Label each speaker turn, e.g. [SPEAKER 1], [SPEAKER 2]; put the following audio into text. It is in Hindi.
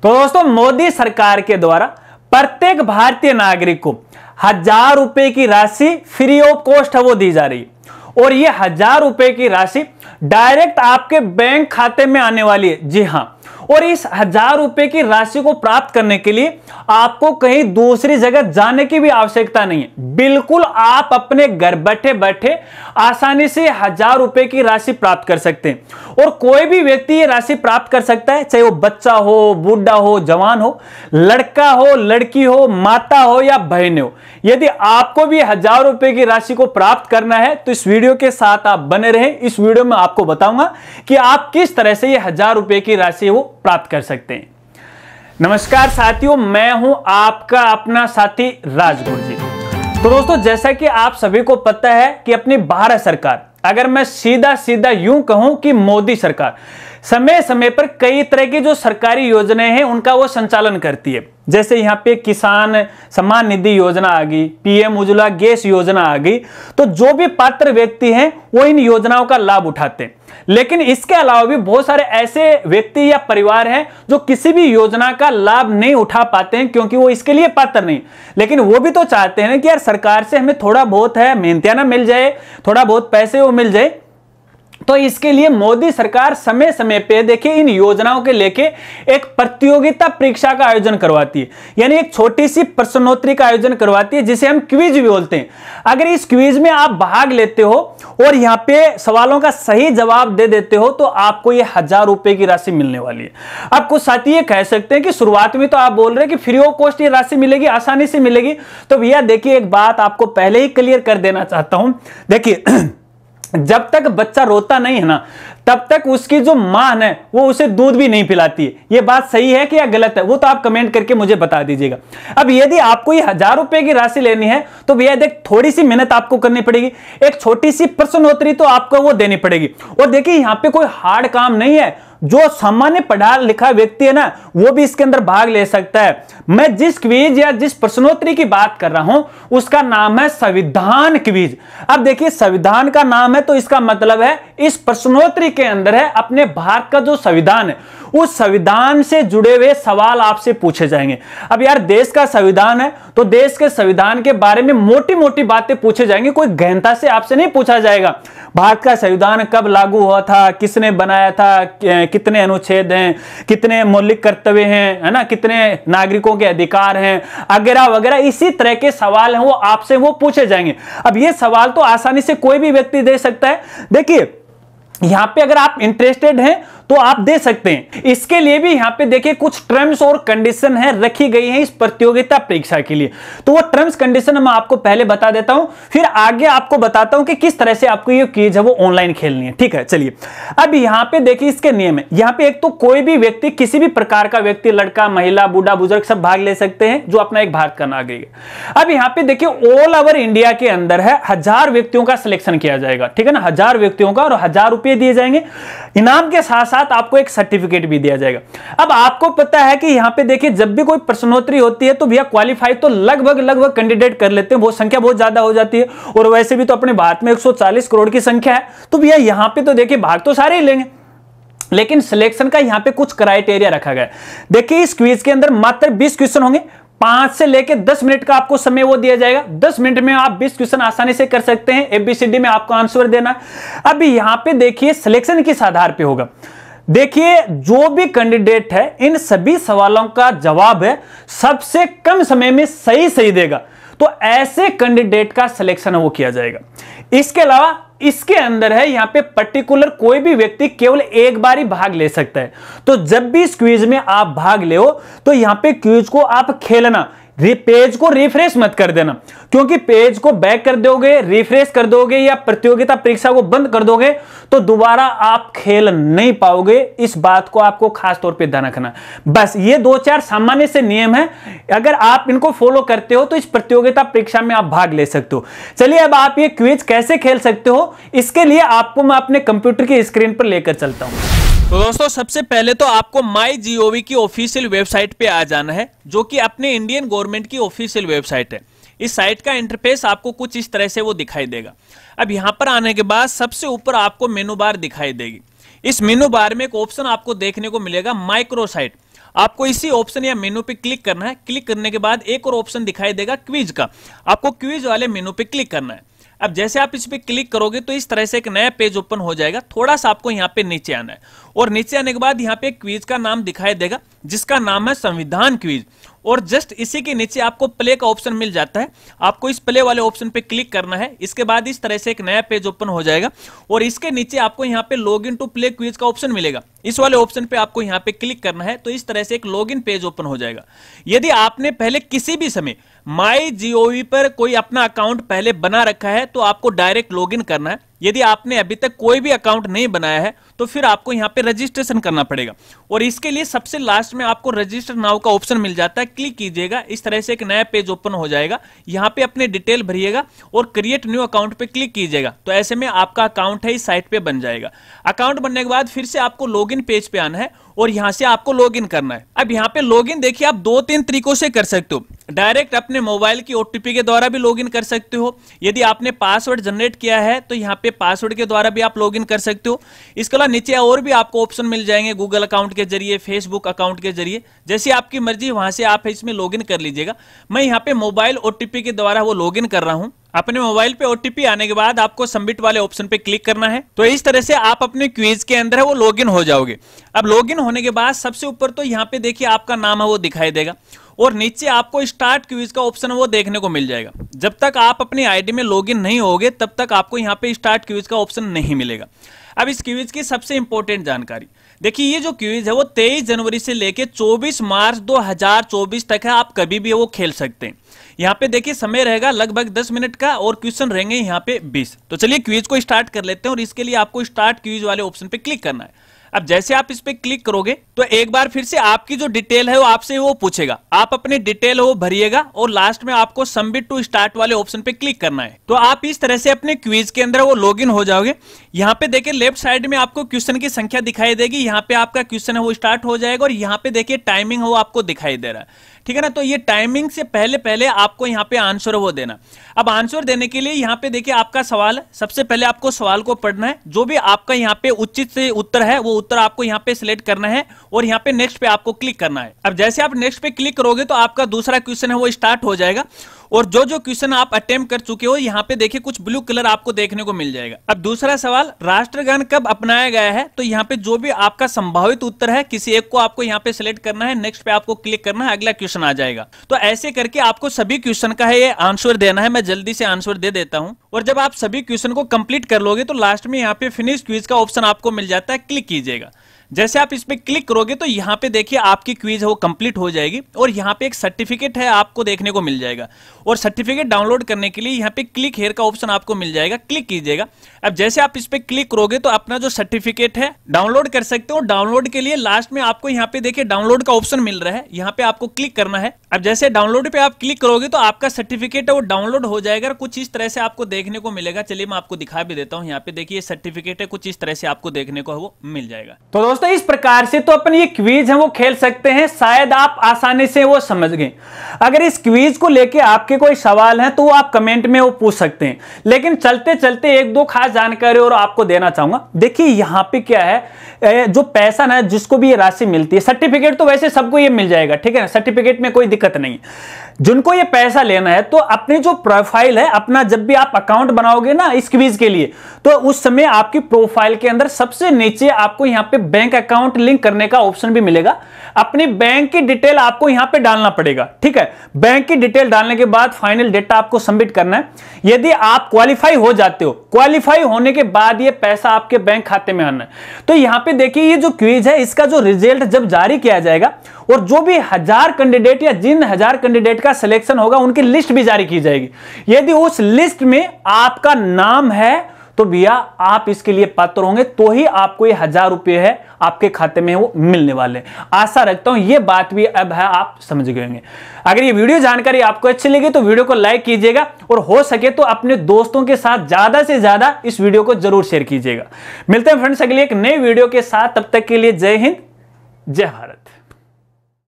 [SPEAKER 1] तो दोस्तों मोदी सरकार के द्वारा प्रत्येक भारतीय नागरिक को 1000 रुपए की राशि फ्री ऑफ कॉस्ट है वो दी जा रही है और ये 1000 रुपए की राशि डायरेक्ट आपके बैंक खाते में आने वाली है। जी हां, और इस 1000 रुपए की राशि को प्राप्त करने के लिए आपको कहीं दूसरी जगह जाने की भी आवश्यकता नहीं है। बिल्कुल आप अपने घर बैठे बैठे आसानी से 1000 रुपए की राशि प्राप्त कर सकते हैं और कोई भी व्यक्ति ये राशि प्राप्त कर सकता है, चाहे वो बच्चा हो, बूढ़ा हो, जवान हो, लड़का हो, लड़की हो, माता हो या बहन हो। यदि आपको भी 1000 रुपए की राशि को प्राप्त करना है तो इस वीडियो के साथ आप बने रहें। इस वीडियो में आपको बताऊंगा कि आप किस तरह से ये 1000 रुपए की राशि वो प्राप्त कर सकते हैं। नमस्कार साथियों, मैं हूं आपका अपना साथी राजगुरु जी। तो दोस्तों, जैसा कि आप सभी को पता है कि अपनी भारत सरकार, अगर मैं सीधा सीधा यूं कहूं कि मोदी सरकार समय समय पर कई तरह की जो सरकारी योजनाएं हैं उनका वो संचालन करती है। जैसे यहाँ पे किसान सम्मान निधि योजना आ गई, पीएम उज्ज्वला गैस योजना आ गई, तो जो भी पात्र व्यक्ति हैं वो इन योजनाओं का लाभ उठाते हैं। लेकिन इसके अलावा भी बहुत सारे ऐसे व्यक्ति या परिवार हैं जो किसी भी योजना का लाभ नहीं उठा पाते हैं क्योंकि वो इसके लिए पात्र नहीं। लेकिन वो भी तो चाहते हैं कि यार सरकार से हमें थोड़ा बहुत है मेहनतियाना मिल जाए, थोड़ा बहुत पैसे वो मिल जाए। तो इसके लिए मोदी सरकार समय समय पे देखिए इन योजनाओं के लेके एक प्रतियोगिता परीक्षा का आयोजन करवाती है, यानी एक छोटी सी प्रश्नोत्तरी का आयोजन करवाती है जिसे हम क्विज भी बोलते हैं। अगर इस क्विज में आप भाग लेते हो और यहाँ पे सवालों का सही जवाब दे देते हो तो आपको ये 1000 रुपए की राशि मिलने वाली है। अब कुछ साथी ये कह सकते हैं कि शुरुआत में तो आप बोल रहे हैं कि फ्री ऑफ कॉस्ट ये राशि मिलेगी, आसानी से मिलेगी। तो भैया देखिए, एक बात आपको पहले ही क्लियर कर देना चाहता हूं। देखिए जब तक बच्चा रोता नहीं है ना, तब तक उसकी जो मां है वो उसे दूध भी नहीं पिलाती है। ये बात सही है कि या गलत है, वो तो आप कमेंट करके मुझे बता दीजिएगा। अब यदि आपको ये 1000 रुपए की राशि लेनी है तो भैया देख, थोड़ी सी मेहनत आपको करनी पड़ेगी, एक छोटी सी प्रश्नोत्तरी तो आपको वो देनी पड़ेगी। और देखिए यहाँ पे कोई हार्ड काम नहीं है, जो सामान्य पढ़ा लिखा व्यक्ति है ना वो भी इसके अंदर भाग ले सकता है। मैं जिस क्विज या जिस प्रश्नोत्तरी की बात कर रहा हूं उसका नाम है संविधान क्विज। अब देखिए, संविधान का नाम है तो इसका मतलब है इस प्रश्नोत्तरी के अंदर है अपने भारत का जो संविधान है उस संविधान से जुड़े हुए सवाल आपसे पूछे जाएंगे। अब यार देश का संविधान है तो देश के संविधान के बारे में मोटी मोटी बातें पूछे जाएंगे, कोई गहनता से आपसे नहीं पूछा जाएगा। भारत का संविधान कब लागू हुआ था, किसने बनाया था, कितने अनुच्छेद हैं, कितने मौलिक कर्तव्य हैं, है ना, कितने नागरिकों के अधिकार हैं, वगैरह वगैरह। इसी तरह के सवाल हैं वो आपसे वो पूछे जाएंगे। अब ये सवाल तो आसानी से कोई भी व्यक्ति दे सकता है। देखिए यहां पे अगर आप इंटरेस्टेड हैं तो आप दे सकते हैं। इसके लिए भी यहां पे देखिए कुछ टर्म्स और कंडीशन है रखी गई है इस प्रतियोगिता परीक्षा के लिए। तो वो टर्म्स कंडीशन मैं आपको पहले बता देता हूं, फिर आगे आपको बताता हूं कि किस तरह से आपको ये क्विज है वो ऑनलाइन खेलनी है। ठीक है, चलिए अब यहां पे देखिए इसके नियम है। यहां पे एक तो कोई भी व्यक्ति, किसी भी प्रकार का व्यक्ति, लड़का, महिला, बूढ़ा, बुजुर्ग सब भाग ले सकते हैं जो अपना एक भारत का नागरिक है। अब यहां पे देखिए ऑल ओवर इंडिया के अंदर है 1000 व्यक्तियों का सिलेक्शन किया जाएगा। ठीक है ना, 1000 व्यक्तियों का, और 1000 रुपए दिए जाएंगे। इनाम के साथ साथ आपको एक सर्टिफिकेट भी दिया जाएगा। अब आपको पता है कि यहां पे देखिए जब भी कोई प्रश्नोत्तरी होती है तो भैया क्वालिफाई तो लगभग कैंडिडेट कर लेते हैं, वो संख्या बहुत ज्यादा हो जाती है। और वैसे भी तो अपने भारत में 140 करोड़ की संख्या है, तो भैया यहां पे तो देखिए भाग तो सारे ही लेंगे। लेकिन सिलेक्शन का यहां पे कुछ क्राइटेरिया रखा गया है। देखिए इस क्विज के अंदर मात्र 20 क्वेश्चन होंगे, 5 से लेकर 10 मिनट का आपको समय वो दिया जाएगा। 10 मिनट में आप 20 क्वेश्चन आसानी से कर सकते हैं। एबीसीडी में आपको आंसर देना। अभी यहां पे देखिए सिलेक्शन किस आधार पे होगा। देखिए जो भी कैंडिडेट है इन सभी सवालों का जवाब है सबसे कम समय में सही देगा, तो ऐसे कैंडिडेट का सिलेक्शन वो किया जाएगा। इसके अलावा इसके अंदर है यहां पे पर्टिकुलर कोई भी व्यक्ति केवल एक बार ही भाग ले सकता है। तो जब भी इस क्विज में आप भाग ले हो तो यहां पे क्विज को आप खेलना, पेज को रिफ्रेश मत कर देना, क्योंकि पेज को बैक कर दोगे, रिफ्रेश कर दोगे या प्रतियोगिता परीक्षा को बंद कर दोगे तो दोबारा आप खेल नहीं पाओगे। इस बात को आपको खास तौर पे ध्यान रखना। बस ये 2-4 सामान्य से नियम है, अगर आप इनको फॉलो करते हो तो इस प्रतियोगिता परीक्षा में आप भाग ले सकते हो। चलिए अब आप ये क्विज कैसे खेल सकते हो इसके लिए आपको मैं अपने कंप्यूटर की स्क्रीन पर लेकर चलता हूं। तो दोस्तों सबसे पहले तो आपको MyGov की ऑफिशियल वेबसाइट पे आ जाना है, जो कि अपने इंडियन गवर्नमेंट की ऑफिशियल वेबसाइट है। इस साइट का इंटरफेस आपको कुछ इस तरह से वो दिखाई देगा। अब यहां पर आने के बाद सबसे ऊपर आपको मेनू बार दिखाई देगी। इस मेनू बार में एक ऑप्शन आपको देखने को मिलेगा माइक्रो साइट। आपको इसी ऑप्शन या मेनू पे क्लिक करना है। क्लिक करने के बाद एक और ऑप्शन दिखाई देगा क्विज का, आपको क्विज वाले मेनू पे क्लिक करना है। अब जैसे आप इस पे क्लिक करोगे तो इस तरह से एक नया पेज ओपन हो जाएगा। थोड़ा सा आपको यहाँ पे नीचे आना है और नीचे आने के बाद यहाँ पे क्विज का नाम दिखाई देगा जिसका नाम है संविधान क्विज, और जस्ट इसी के नीचे आपको प्ले का ऑप्शन मिल जाता है। आपको इस प्ले वाले ऑप्शन पे क्लिक करना है। इसके बाद इस तरह से एक नया पेज ओपन हो जाएगा और इसके नीचे आपको यहाँ पे log in to play quiz का ऑप्शन मिलेगा। इस वाले ऑप्शन पे आपको यहाँ पे क्लिक करना है तो इस तरह से एक लॉग इन पेज ओपन हो जाएगा। यदि आपने पहले किसी भी समय MyGov पर कोई अपना अकाउंट पहले बना रखा है तो आपको डायरेक्ट लॉग इन करना है। यदि आपने अभी तक कोई भी अकाउंट नहीं बनाया है तो फिर आपको यहाँ पे रजिस्ट्रेशन करना पड़ेगा, और इसके लिए सबसे लास्ट में आपको रजिस्टर नाउ का ऑप्शन मिल जाता है। क्लिक कीजिएगा, इस तरह से एक नया पेज ओपन हो जाएगा। यहाँ पे अपने डिटेल भरिएगा और क्रिएट न्यू अकाउंट पे क्लिक कीजिएगा, तो ऐसे में आपका अकाउंट है इस साइट पे बन जाएगा। अकाउंट बनने के बाद फिर से आपको लॉगिन पेज पे आना है और यहां से आपको लॉगिन करना है। अब यहाँ पे लॉगिन देखिए आप 2-3 तरीकों से कर सकते हो। डायरेक्ट अपने मोबाइल की OTP के द्वारा भी लॉगिन कर सकते हो। यदि आपने पासवर्ड जनरेट किया है तो यहाँ पे पासवर्ड के द्वारा भी आप लॉगिन कर सकते हो। इसके अलावा नीचे और भी आपको ऑप्शन मिल जाएंगे, गूगल अकाउंट के जरिए, फेसबुक अकाउंट के जरिए, जैसी आपकी मर्जी वहां से आप इसमें लॉगिन कर लीजिएगा। मैं यहाँ पे मोबाइल OTP के द्वारा वो लॉगिन कर रहा हूँ। अपने मोबाइल पे OTP आने के बाद आपको सबमिट वाले ऑप्शन पे क्लिक करना है, तो इस तरह से आप अपने क्विज के अंदर है वो लॉगिन हो जाओगे। अब लॉगिन होने के बाद सबसे ऊपर तो यहाँ पे देखिए आपका नाम है वो दिखाई देगा और नीचे आपको स्टार्ट क्विज का ऑप्शन है वो देखने को मिल जाएगा। जब तक आप अपनी आईडी में लॉगिन नहीं होगे तब तक आपको यहाँ पे स्टार्ट क्विज का ऑप्शन नहीं मिलेगा। अब इस क्विज की सबसे इंपॉर्टेंट जानकारी देखिए, ये जो क्विज है वो 23 जनवरी से लेके 24 मार्च 2024 तक है। आप कभी भी वो खेल सकते हैं। यहाँ पे देखिए समय रहेगा लगभग 10 मिनट का और क्वेश्चन रहेंगे यहाँ पे 20। तो चलिए क्विज को स्टार्ट कर लेते हैं और इसके लिए आपको स्टार्ट क्विज वाले ऑप्शन पे क्लिक करना है। अब जैसे आप इस पे क्लिक करोगे तो एक बार फिर से आपकी जो डिटेल है वो आपसे वो पूछेगा, आप अपनी डिटेल वो भरिएगा और लास्ट में आपको सबमिट टू स्टार्ट वाले ऑप्शन पे क्लिक करना है। तो आप इस तरह से अपने क्विज के अंदर वो लॉगिन हो जाओगे। यहाँ पे देखिए लेफ्ट साइड में आपको क्वेश्चन की संख्या दिखाई देगी, यहाँ पे आपका क्वेश्चन है वो स्टार्ट हो जाएगा और यहाँ पे देखिए टाइमिंग वो आपको दिखाई दे रहा है, ठीक है ना। तो ये टाइमिंग से पहले आपको यहाँ पे आंसर वो देना। अब आंसर देने के लिए यहाँ पे देखिए आपका सवाल है, सबसे पहले आपको सवाल को पढ़ना है। जो भी आपका यहाँ पे उचित से उत्तर है वो उत्तर आपको यहाँ पे सिलेक्ट करना है और यहाँ पे नेक्स्ट पे आपको क्लिक करना है। अब जैसे आप नेक्स्ट पे क्लिक करोगे तो आपका दूसरा क्वेश्चन है वो स्टार्ट हो जाएगा और जो क्वेश्चन आप अटेम्प्ट कर चुके हो यहाँ पे देखिए कुछ ब्लू कलर आपको देखने को मिल जाएगा। अब दूसरा सवाल, राष्ट्रगान कब अपनाया गया है? तो यहाँ पे जो भी आपका संभावित उत्तर है किसी एक को आपको यहाँ पे सिलेक्ट करना है, नेक्स्ट पे आपको क्लिक करना है, अगला क्वेश्चन आ जाएगा। तो ऐसे करके आपको सभी क्वेश्चन का है ये आंसर देना है। मैं जल्दी से आंसर दे देता हूँ और जब आप सभी क्वेश्चन को कंप्लीट कर लोगे तो लास्ट में यहाँ पे फिनिश क्विज का ऑप्शन आपको मिल जाता है, क्लिक कीजिएगा। जैसे आप इस पे क्लिक करोगे तो यहाँ पे देखिए आपकी क्विज है वो कंप्लीट हो जाएगी और यहाँ पे एक सर्टिफिकेट है आपको देखने को मिल जाएगा और सर्टिफिकेट डाउनलोड करने के लिए यहाँ पे क्लिक हियर का ऑप्शन आपको मिल जाएगा, क्लिक कीजिएगा। अब जैसे आप इस पे क्लिक करोगे तो अपना जो सर्टिफिकेट है डाउनलोड कर सकते हो। डाउनलोड के लिए लास्ट में आपको यहाँ पे देखिए डाउनलोड का ऑप्शन मिल रहा है, यहाँ पे आपको क्लिक करना है। अब जैसे डाउनलोड पे आप क्लिक करोगे तो आपका सर्टिफिकेट है वो डाउनलोड हो जाएगा, कुछ इस तरह से आपको देखने को मिलेगा। चलिए मैं आपको दिखा भी देता हूँ, यहाँ पे देखिए सर्टिफिकेट है, कुछ इस तरह से आपको देखने को वो मिल जाएगा। तो दोस्तों इस प्रकार से तो अपन ये क्विज है वो खेल सकते हैं, शायद आप आसानी से वो समझ गए। अगर इस क्विज को लेके आपके कोई सवाल है तो आप कमेंट में वो पूछ सकते हैं, लेकिन चलते चलते एक दो खास जानकारी और आपको देना चाहूंगा। देखिए यहाँ पे क्या है, जो पैसा ना जिसको भी ये राशि मिलती है, सर्टिफिकेट तो वैसे सबको ये मिल जाएगा, ठीक है ना, सर्टिफिकेट में कोई दिक्कत नहीं। जिनको ये पैसा लेना है तो अपनी जो प्रोफाइल है अपना, जब भी आप अकाउंट बनाओगे ना इस क्विज के लिए, तो उस समय आपकी प्रोफाइल के अंदर सबसे नीचे आपको यहाँ पे बैंक अकाउंट लिंक करने का ऑप्शन भी मिलेगा। अपनी बैंक की डिटेल आपको यहाँ पे डालना पड़ेगा, ठीक है। बैंक की डिटेल डालने के बाद फाइनल डेटा आपको सबमिट करना है। यदि आप क्वालिफाई हो जाते हो, क्वालिफाई होने के बाद ये पैसा आपके बैंक खाते में आना है। तो यहाँ पे देखिए ये जो क्विज है इसका जो रिजल्ट जब जारी किया जाएगा और जो भी 1000 कैंडिडेट या जिन 1000 कैंडिडेट का सिलेक्शन होगा उनकी लिस्ट भी जारी की जाएगी। यदि उस लिस्ट में आपका नाम है तो भैया आप इसके लिए पात्र होंगे, तो ही आपको ये 1000 रुपए है आपके खाते में वो मिलने वाले। आशा रखता हूं ये बात भी अब है आप समझ गए होंगे। अगर ये वीडियो जानकारी आपको अच्छी लगी तो वीडियो को लाइक कीजिएगा और हो सके तो अपने दोस्तों के साथ ज्यादा से ज्यादा इस वीडियो को जरूर शेयर कीजिएगा। मिलते हैं फ्रेंड्स अगली एक नई वीडियो के साथ, तब तक के लिए जय हिंद, जय भारत।